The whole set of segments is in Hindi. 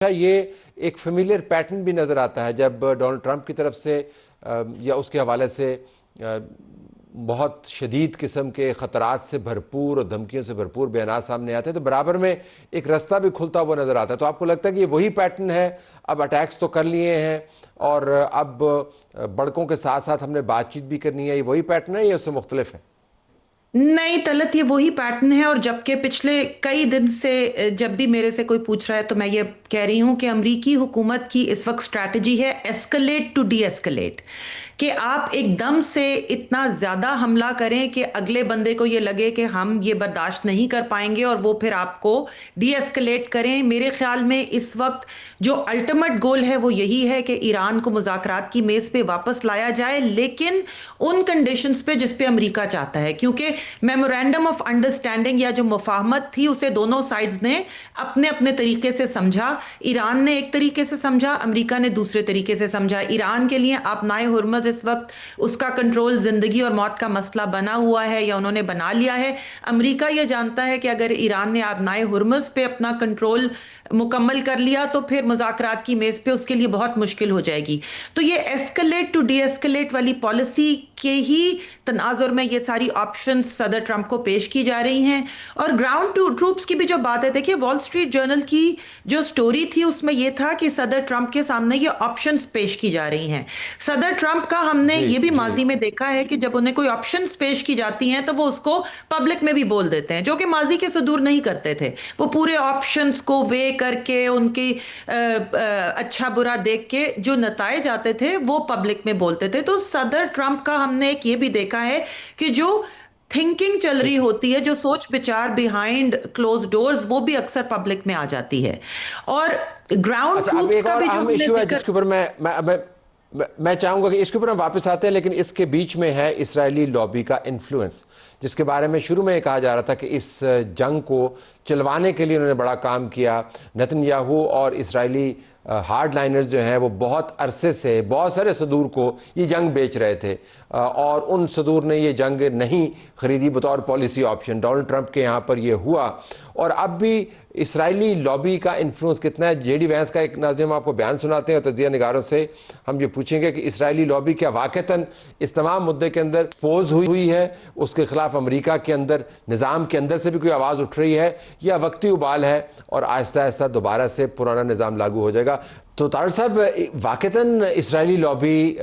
ये एक फेमिलियर पैटर्न भी नज़र आता है जब डोनाल्ड ट्रंप की तरफ से या उसके हवाले से बहुत शदीद किस्म के ख़तरात से भरपूर और धमकियों से भरपूर बयान सामने आते हैं तो बराबर में एक रास्ता भी खुलता हुआ नज़र आता है। तो आपको लगता है कि ये वही पैटर्न है, अब अटैक्स तो कर लिए हैं और अब बड़कों के साथ साथ हमने बातचीत भी करनी है, ये वही पैटर्न है या उससे मुख्तलिफ है? नहीं तलत, ये वही पैटर्न है। और जबकि पिछले कई दिन से जब भी मेरे से कोई पूछ रहा है तो मैं ये कह रही हूं कि अमरीकी हुकूमत की इस वक्त स्ट्रैटेजी है एस्केलेट टू डी एस्केलेट, कि आप एकदम से इतना ज़्यादा हमला करें कि अगले बंदे को ये लगे कि हम ये बर्दाश्त नहीं कर पाएंगे और वो फिर आपको डी एस्केलेट करें। मेरे ख्याल में इस वक्त जो अल्टीमेट गोल है वो यही है कि ईरान को मुज़ाकरात की मेज़ पे वापस लाया जाए, लेकिन उन कंडीशंस पे जिस पे अमरीका चाहता है, क्योंकि मेमोरेंडम ऑफ अंडरस्टैंडिंग या जो मुफाहमत थी उसे दोनों साइड्स ने अपने अपने तरीके से समझा। ईरान ने एक तरीके से समझा, अमेरिका ने दूसरे तरीके से समझा। ईरान के लिए आपनाए हुर्मज़ इस वक्त उसका कंट्रोल जिंदगी और मौत का मसला बना हुआ है या उन्होंने बना लिया है। अमेरिका यह जानता है कि अगर ईरान ने आपनाए हुर्मज़ पे अपना कंट्रोल मुकम्मल कर लिया तो फिर मुज़ाकरात की मेज़ पे उसके लिए बहुत मुश्किल हो जाएगी। तो ये एस्केलेट टू डी एस्केलेट वाली पॉलिसी के ही तनाजुर में ये सारी ऑप्शंस सदर ट्रंप को पेश की जा रही हैं। और ग्राउंड टू ट्रूप्स की भी जो बात है, देखिए वॉल स्ट्रीट जर्नल की जो स्टोरी थी उसमें यह था कि सदर ट्रंप के सामने ये ऑप्शंस पेश की जा रही हैं। सदर ट्रंप का हमने जी ये भी जी। माजी में देखा है कि जब उन्हें कोई ऑप्शंस पेश की जाती हैं तो वो उसको पब्लिक में भी बोल देते हैं, जो कि माजी के सुदूर नहीं करते थे। वो पूरे ऑप्शंस को वे करके उनकी अच्छा बुरा देख के जो नताए जाते थे वो पब्लिक में बोलते थे। तो सदर ट्रंप का हमने एक ये भी देखा है कि जो थिंकिंग चल रही ठीक है। होती है, जो सोच विचार बिहाइंड क्लोज डोर्स, वो भी अक्सर पब्लिक में आ जाती है। और ग्राउंड अच्छा, अब ट्रूप्स एक का और भी जो अहम हमने इशू है जिक्र। जिसके ऊपर मैं चाहूंगा कि इसके ऊपर हम वापस आते हैं, लेकिन इसके बीच में है इसराइली लॉबी का इन्फ्लुएंस, जिसके बारे में शुरू में कहा जा रहा था कि इस जंग को चलवाने के लिए उन्होंने बड़ा काम किया। नेतन्याहू और इसराइली हार्ड लाइनर्स जो हैं वो बहुत अरसे से बहुत सारे सदूर को ये जंग बेच रहे थे और उन सदूर ने ये जंग नहीं खरीदी बतौर पॉलिसी ऑप्शन। डोनाल्ड ट्रंप के यहाँ पर ये हुआ और अब भी इसराइली लॉबी का इन्फ्लुएंस कितना है। जेडी वैंस का एक नाज़रीन हम आपको बयान सुनाते हैं और तजिया निगारों से हम ये पूछेंगे कि इसराइली लॉबी क्या वाक़तन इस तमाम मुद्दे के अंदर पोज हुई है, उसके खिलाफ अमेरिका के अंदर निज़ाम के अंदर से भी कोई आवाज़ उठ रही है, या वक्ती उबाल है और आहिस्ता आहिस्ता दोबारा से पुराना निज़ाम लागू हो जाएगा। तो तारिक साहब, वाक़तन इसराइली लॉबी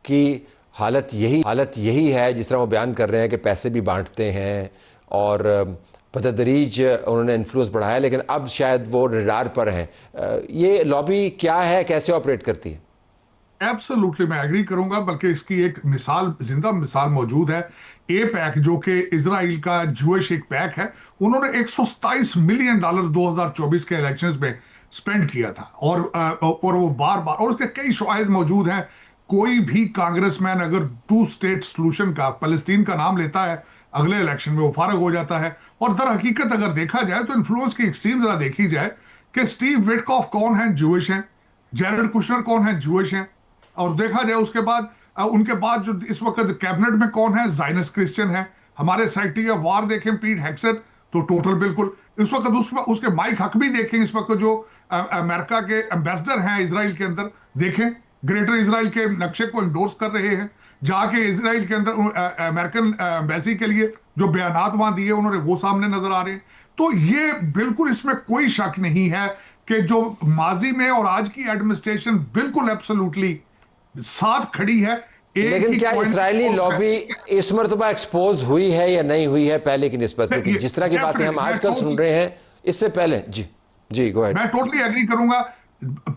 की हालत यही है जिस तरह वो बयान कर रहे हैं कि पैसे भी बांटते हैं और बतदरीज उन्होंने इन्फ्लुएंस बढ़ाया, लेकिन अब शायद वो रडार पर हैं। ये लॉबी क्या है, कैसे ऑपरेट करती है? एब्सोल्युटली मैं एग्री करूंगा, बल्कि इसकी एक मिसाल, जिंदा मिसाल मौजूद है। ए पैक जो कि इजराइल का जूश एक पैक है, उन्होंने $127 मिलियन 2024 के इलेक्शंस में स्पेंड किया था और वो बार बार, और उसके कई शवाहिद मौजूद हैं। कोई भी कांग्रेसमैन अगर टू स्टेट सोल्यूशन का, फलस्तीन का नाम लेता है, अगले इलेक्शन में वो फारग हो जाता है। और दर हकीकत अगर देखा जाए तो इन्फ्लुएंस की एक्सट्रीम जरा देखी जाए कि स्टीव विटकॉफ कौन है, जूश हैं। जेरेड कुशनर कौन है, जूश हैं। और देखा जाए उसके बाद उनके बाद जो इस वक्त कैबिनेट में कौन है, जाइनस क्रिश्चियन है। हमारे सेक्रेटरी ऑफ वार देखें पीट हेक्सेट, तो टोटल बिल्कुल इस वक्त उसके माइक हक भी देखें, इस वक्त जो अमेरिका के एम्बेसडर हैं इसराइल के अंदर, देखें ग्रेटर इसराइल के नक्शे को इंडोर्स कर रहे हैं। जाके इसराइल के अंदर अमेरिकन एम्बेसी के लिए जो बयानात वहां दिए उन्होंने, वो सामने नजर आ रहे हैं। तो ये बिल्कुल, इसमें कोई शक नहीं है कि जो माजी में और आज की एडमिनिस्ट्रेशन बिल्कुल एब्सोल्युटली साथ खड़ी है। लेकिन क्या इसराइली लॉबी इस मरतबा एक्सपोज हुई है या नहीं हुई है पहले की निस्बत? क्योंकि जिस तरह की बातें हम आजकल सुन रहे हैं इससे पहले। जी जी, गो अहेड। मैं टोटली एग्री करूंगा।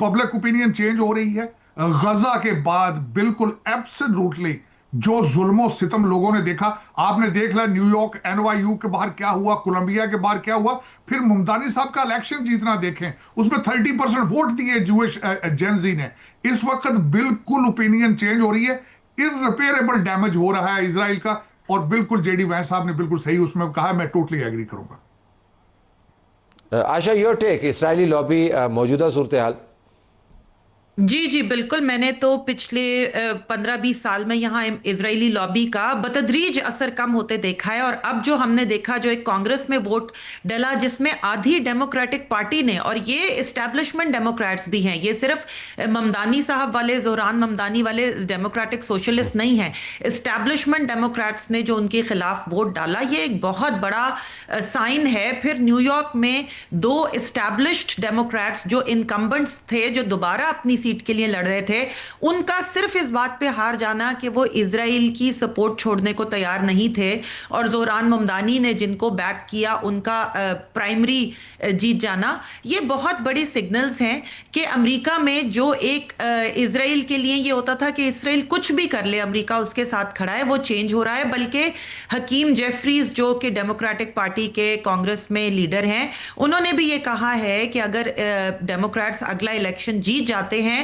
पब्लिक ओपिनियन चेंज हो रही है गजा के बाद, बिल्कुल एब्सोल्युटली। जो जुल्मो सितम लोगों ने देखा, आपने देख लिया न्यूयॉर्क NYU के बाहर क्या हुआ, कोलंबिया के बाहर क्या हुआ। फिर मुमतानी साहब का इलेक्शन जीतना देखें, उसमें 30% वोट दिए जूश जेनजी ने। इस वक्त बिल्कुल ओपिनियन चेंज हो रही है, इररिपेयरेबल डैमेज हो रहा है इसराइल का। और बिल्कुल जेडी वैंस साहब ने बिल्कुल सही उसमें कहा, मैं टोटली एग्री करूंगा। आशा, योर टेक, इसराइली लॉबी मौजूदा सूरत हाल? जी जी बिल्कुल। मैंने तो पिछले 15-20 साल में यहाँ इजरायली लॉबी का बतदरीज असर कम होते देखा है। और अब जो हमने देखा, जो एक कांग्रेस में वोट डला जिसमें आधी डेमोक्रेटिक पार्टी ने, और ये इस्टेब्लिशमेंट डेमोक्रेट्स भी हैं, ये सिर्फ ममदानी साहब वाले, जोरान ममदानी वाले डेमोक्रेटिक सोशलिस्ट नहीं हैं, इस्टेब्लिशमेंट डेमोक्रेट्स ने जो उनके खिलाफ वोट डाला, ये एक बहुत बड़ा साइन है। फिर न्यूयॉर्क में दो इस्टेब्लिश्ड डेमोक्रेट्स जो इनकम्बेंट्स थे, जो दोबारा अपनी सीट के लिए लड़ रहे थे, उनका सिर्फ इस बात पे हार जाना कि वो इजराइल की सपोर्ट छोड़ने को तैयार नहीं थे, और जोरान ममदानी ने जिनको बैक किया उनका प्राइमरी जीत जाना, ये बहुत बड़ी सिग्नल्स हैं कि अमेरिका में जो एक इजराइल के लिए ये होता था कि इसराइल कुछ भी कर ले अमेरिका उसके साथ खड़ा है, वो चेंज हो रहा है। बल्कि हकीम जेफरीज जो कि डेमोक्रेटिक पार्टी के कांग्रेस में लीडर हैं, उन्होंने भी ये कहा है कि अगर डेमोक्रेट्स अगला इलेक्शन जीत जाते हैं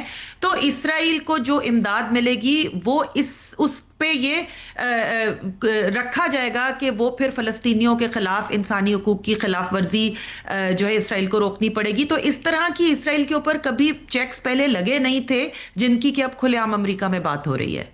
तो इसराइल को जो इमदाद मिलेगी वो उस पे ये रखा जाएगा कि वो फिर फलस्तीनियों के खिलाफ इंसानी हुकूक की खिलाफ वर्जी जो है इसराइल को रोकनी पड़ेगी। तो इस तरह की इसराइल के ऊपर कभी चेक्स पहले लगे नहीं थे, जिनकी कि अब खुलेआम अमेरिका में बात हो रही है।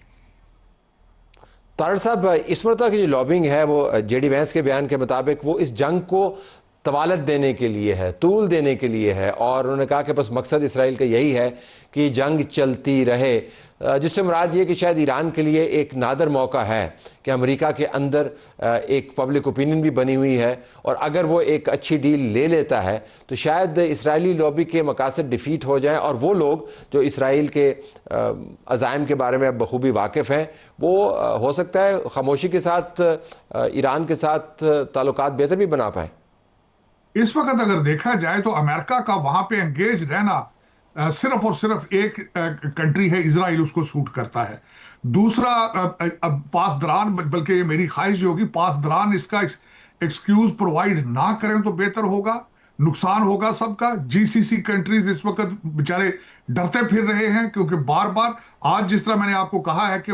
तारड़ साहब, इस मरतबा की जो लॉबिंग है वो जेडी वैंस के बयान के मुताबिक वो इस जंग को तवालत देने के लिए है, तूल देने के लिए है, और उन्होंने कहा कि बस मकसद इसराइल का यही है कि जंग चलती रहे, जिससे मुराद ये कि शायद ईरान के लिए एक नादर मौका है कि अमेरिका के अंदर एक पब्लिक ओपिनियन भी बनी हुई है, और अगर वो एक अच्छी डील ले लेता है तो शायद इसराइली लॉबी के मकासद डिफीट हो जाएं, और वो लोग जो इसराइल के अज़ाइम के बारे में बखूबी वाकिफ़ हैं, वो हो सकता है खामोशी के साथ ईरान के साथ ताल्लुकात बेहतर भी बना पाए। इस वक्त अगर देखा जाए तो अमेरिका का वहां पे एंगेज रहना सिर्फ और सिर्फ एक कंट्री है, इजराइल, उसको सूट करता है। दूसरा पास दरान, बल्कि ये मेरी ख्वाहिश होगी पास दरान इसका एक्सक्यूज प्रोवाइड ना करें तो बेहतर होगा। नुकसान होगा सबका। जीसीसी कंट्रीज इस वक्त बेचारे डरते फिर रहे हैं, क्योंकि बार बार आज जिस तरह मैंने आपको कहा है कि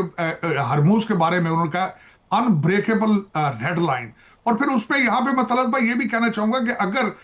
हरमूज के बारे में उन्होंने कहा अनब्रेकेबल रेड लाइन, और फिर उसमें यहां पे मैं तलत भाई ये भी कहना चाहूंगा कि अगर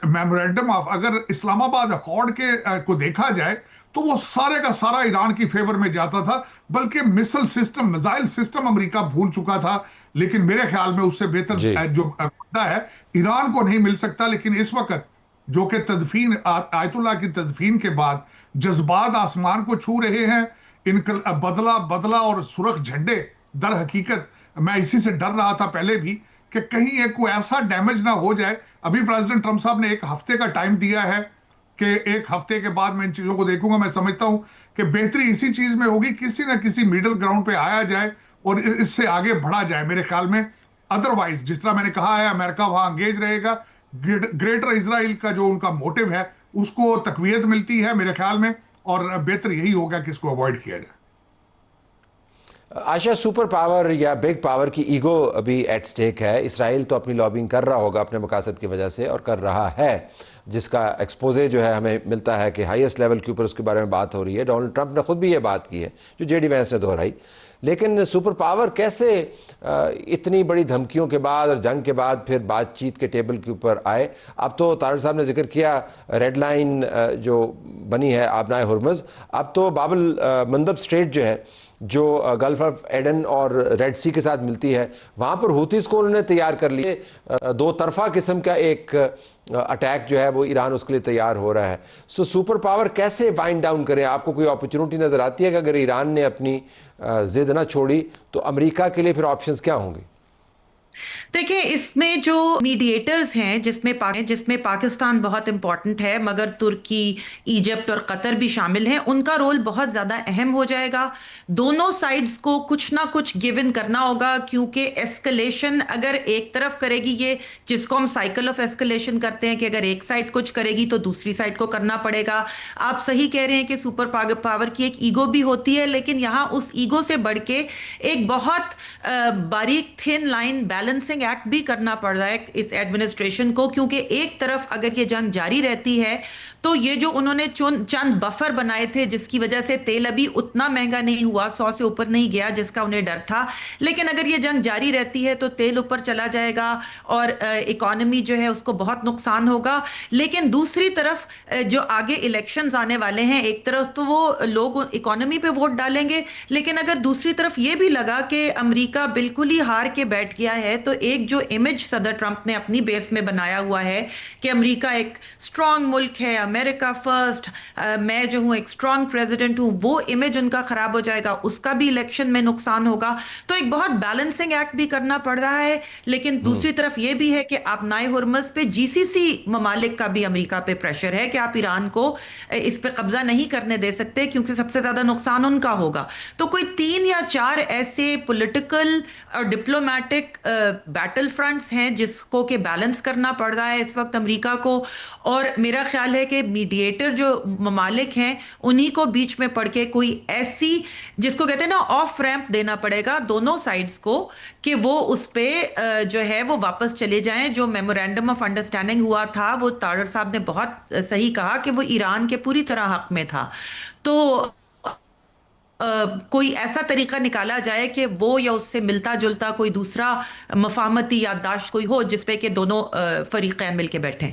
मेमोरेंडम ऑफ, अगर इस्लामाबाद अकॉर्ड के को देखा जाए तो वो सारे का सारा ईरान की फेवर में जाता था, बल्कि मिसाइल सिस्टम अमेरिका भूल चुका था। लेकिन मेरे ख्याल में उससे बेहतर जो मुद्दा है ईरान को नहीं मिल सकता। लेकिन इस वक्त जो कि तदफीन, आयतुल्लाह की तदफीन के बाद जज्बात आसमान को छू रहे हैं, इनका बदला और सुरख झंडे, दर हकीकत मैं इसी से डर रहा था पहले भी कि कहीं एक कोई ऐसा डैमेज ना हो जाए। अभी प्रेसिडेंट ट्रंप साहब ने 1 हफ्ते का टाइम दिया है कि 1 हफ्ते के बाद मैं इन चीजों को देखूंगा। मैं समझता हूं कि बेहतरी इसी चीज में होगी, किसी ना किसी मिडिल ग्राउंड पे आया जाए और इससे आगे बढ़ा जाए मेरे ख्याल में। अदरवाइज जिस तरह मैंने कहा है, अमेरिका वहां एंगेज रहेगा, ग्रेटर इसराइल का जो उनका मोटिव है उसको तकवीयत मिलती है मेरे ख्याल में, और बेहतर यही होगा कि इसको अवॉइड किया जाए। आशा, सुपर पावर या बिग पावर की ईगो अभी एट स्टेक है। इसराइल तो अपनी लॉबिंग कर रहा होगा अपने मकासद की वजह से, और कर रहा है, जिसका एक्सपोजे जो है हमें मिलता है कि हाईएस्ट लेवल के ऊपर उसके बारे में बात हो रही है। डोनाल्ड ट्रंप ने खुद भी ये बात की है जो जेडी वैंस ने दोहराई। लेकिन सुपर पावर कैसे इतनी बड़ी धमकियों के बाद और जंग के बाद फिर बातचीत के टेबल के ऊपर आए? अब तो तारड़ साहब ने जिक्र किया रेड लाइन जो बनी है आबनाए हुर्मुज़, अब तो बाबल मंदब स्ट्रेट जो है, जो गल्फ ऑफ एडन और रेड सी के साथ मिलती है, वहाँ पर हूतीस को उन्होंने तैयार कर लिए। 2 तरफा किस्म का एक अटैक जो है वो ईरान उसके लिए तैयार हो रहा है। सो सुपर पावर कैसे वाइंड डाउन करें? आपको कोई अपॉर्चुनिटी नज़र आती है कि अगर ईरान ने अपनी जिद ना छोड़ी तो अमेरिका के लिए फिर ऑप्शंस क्या होंगे? देखिए, इसमें जो मीडिएटर्स हैं, जिसमें पाकिस्तान बहुत इंपॉर्टेंट है, मगर तुर्की, इजिप्ट और कतर भी शामिल हैं, उनका रोल बहुत ज़्यादा अहम हो जाएगा। दोनों साइड्स को कुछ ना कुछ गिव इन करना होगा, क्योंकि एस्केलेशन अगर एक तरफ करेगी, ये जिसको हम साइकिल ऑफ एस्केलेशन करते हैं कि अगर एक साइड कुछ करेगी तो दूसरी साइड को करना पड़ेगा। आप सही कह रहे हैं कि सुपर पावर की एक ईगो भी होती है, लेकिन यहाँ उस ईगो से बढ़ के एक बहुत बारीक thin line balance balancing act भी करना पड़ रहा है इस एडमिनिस्ट्रेशन को, क्योंकि एक तरफ अगर ये जंग जारी रहती है तो ये जो उन्होंने चंद बफर बनाए थे जिसकी वजह से तेल अभी उतना महंगा नहीं हुआ, 100 से ऊपर नहीं गया जिसका उन्हें डर था, लेकिन अगर ये जंग जारी रहती है तो तेल ऊपर चला जाएगा और इकोनॉमी जो है उसको बहुत नुकसान होगा। लेकिन दूसरी तरफ जो आगे इलेक्शंस आने वाले हैं, एक तरफ तो वो लोग इकोनॉमी पे वोट डालेंगे, लेकिन अगर दूसरी तरफ ये भी लगा कि अमेरिका बिल्कुल ही हार के बैठ गया है, तो एक जो इमेज सदर ट्रंप ने अपनी बेस में बनाया हुआ है कि अमेरिका एक स्ट्रांग मुल्क है, अमेरिका फर्स्ट, मैं जो हूं एक स्ट्रांग प्रेसिडेंट हूं, वो इमेज उनका खराब हो जाएगा, उसका भी इलेक्शन में नुकसान होगा। तो एक बहुत बैलेंसिंग एक्ट भी करना पड़ रहा है। लेकिन दूसरी तरफ ये भी है कि आप नाए हुरमज पे जीसीसी ममालिक का भी अमेरिका पे प्रेशर है कि आप ईरान को इस पे कब्जा नहीं करने दे सकते, क्योंकि सबसे ज्यादा नुकसान उनका होगा। तो कोई 3 या 4 ऐसे पॉलिटिकल और डिप्लोमेटिक बैटल फ्रंट्स हैं जिसको के बैलेंस करना पड़ रहा है इस वक्त अमेरिका को। और मेरा ख्याल है कि मीडिएटर जो ममालिक हैं उन्हीं को बीच में पड़ के कोई ऐसी, जिसको कहते हैं ना, ऑफ रैंप देना पड़ेगा दोनों साइड्स को, कि वो उस पे जो है वो वापस चले जाएं। जो मेमोरेंडम ऑफ अंडरस्टैंडिंग हुआ था वो तारर साहब ने बहुत सही कहा कि वो ईरान के पूरी तरह हक में था। तो कोई ऐसा तरीका निकाला जाए कि वो या उससे मिलता जुलता कोई दूसरा मफाहमती याददाश्त कोई हो जिसपे कि दोनों फरीकैन मिलके बैठें।